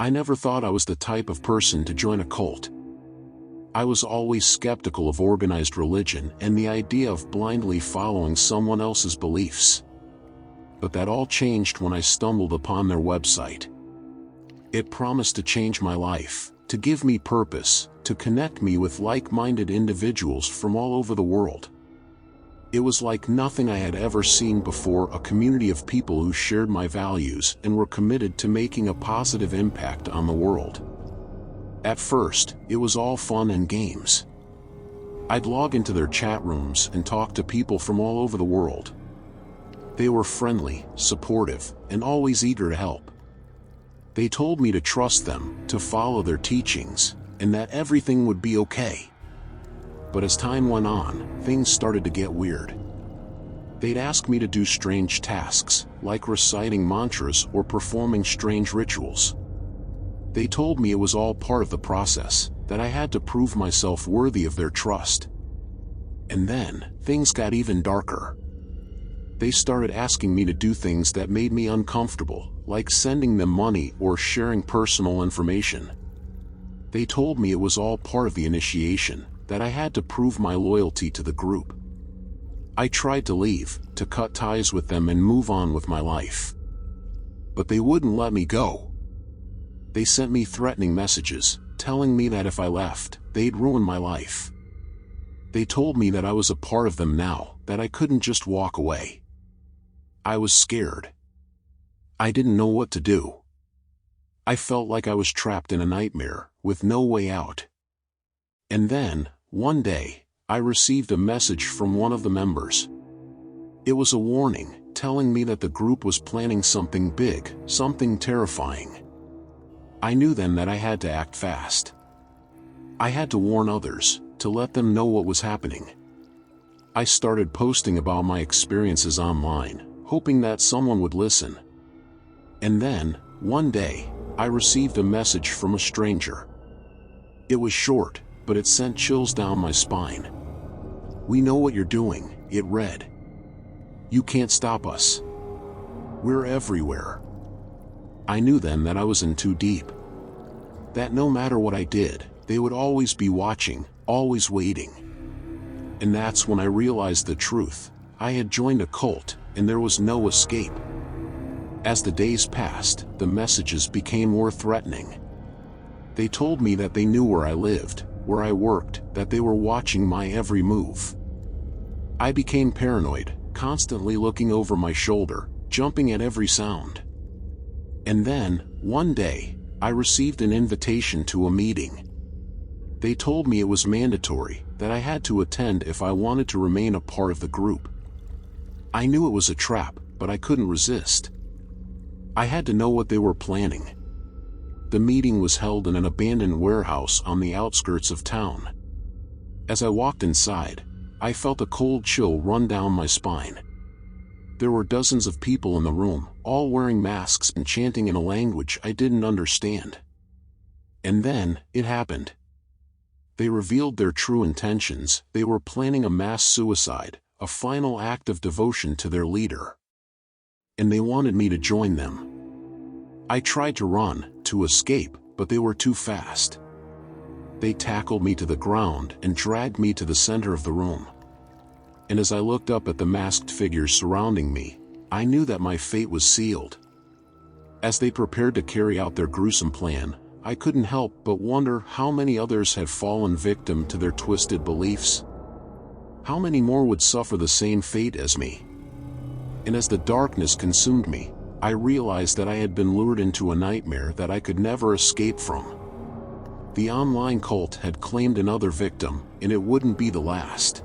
I never thought I was the type of person to join a cult. I was always skeptical of organized religion and the idea of blindly following someone else's beliefs. But that all changed when I stumbled upon their website. It promised to change my life, to give me purpose, to connect me with like-minded individuals from all over the world. It was like nothing I had ever seen before, a community of people who shared my values and were committed to making a positive impact on the world. At first, it was all fun and games. I'd log into their chat rooms and talk to people from all over the world. They were friendly, supportive, and always eager to help. They told me to trust them, to follow their teachings, and that everything would be okay. But as time went on, things started to get weird. They'd ask me to do strange tasks, like reciting mantras or performing strange rituals. They told me it was all part of the process, that I had to prove myself worthy of their trust. And then, things got even darker. They started asking me to do things that made me uncomfortable, like sending them money or sharing personal information. They told me it was all part of the initiation, that I had to prove my loyalty to the group. I tried to leave, to cut ties with them and move on with my life. But they wouldn't let me go. They sent me threatening messages, telling me that if I left, they'd ruin my life. They told me that I was a part of them now, that I couldn't just walk away. I was scared. I didn't know what to do. I felt like I was trapped in a nightmare, with no way out. And then, one day, I received a message from one of the members. It was a warning, telling me that the group was planning something big, something terrifying. I knew then that I had to act fast. I had to warn others, to let them know what was happening. I started posting about my experiences online, hoping that someone would listen. And then, one day, I received a message from a stranger. It was short, but it sent chills down my spine. "We know what you're doing," it read. "You can't stop us. We're everywhere." I knew then that I was in too deep. That no matter what I did, they would always be watching, always waiting. And that's when I realized the truth. I had joined a cult, and there was no escape. As the days passed, the messages became more threatening. They told me that they knew where I lived, where I worked, that they were watching my every move. I became paranoid, constantly looking over my shoulder, jumping at every sound. And then, one day, I received an invitation to a meeting. They told me it was mandatory, that I had to attend if I wanted to remain a part of the group. I knew it was a trap, but I couldn't resist. I had to know what they were planning. The meeting was held in an abandoned warehouse on the outskirts of town. As I walked inside, I felt a cold chill run down my spine. There were dozens of people in the room, all wearing masks and chanting in a language I didn't understand. And then, it happened. They revealed their true intentions. They were planning a mass suicide, a final act of devotion to their leader. And they wanted me to join them. I tried to run, to escape, but they were too fast. They tackled me to the ground and dragged me to the center of the room. And as I looked up at the masked figures surrounding me, I knew that my fate was sealed. As they prepared to carry out their gruesome plan, I couldn't help but wonder how many others had fallen victim to their twisted beliefs. How many more would suffer the same fate as me? And as the darkness consumed me, I realized that I had been lured into a nightmare that I could never escape from. The online cult had claimed another victim, and it wouldn't be the last.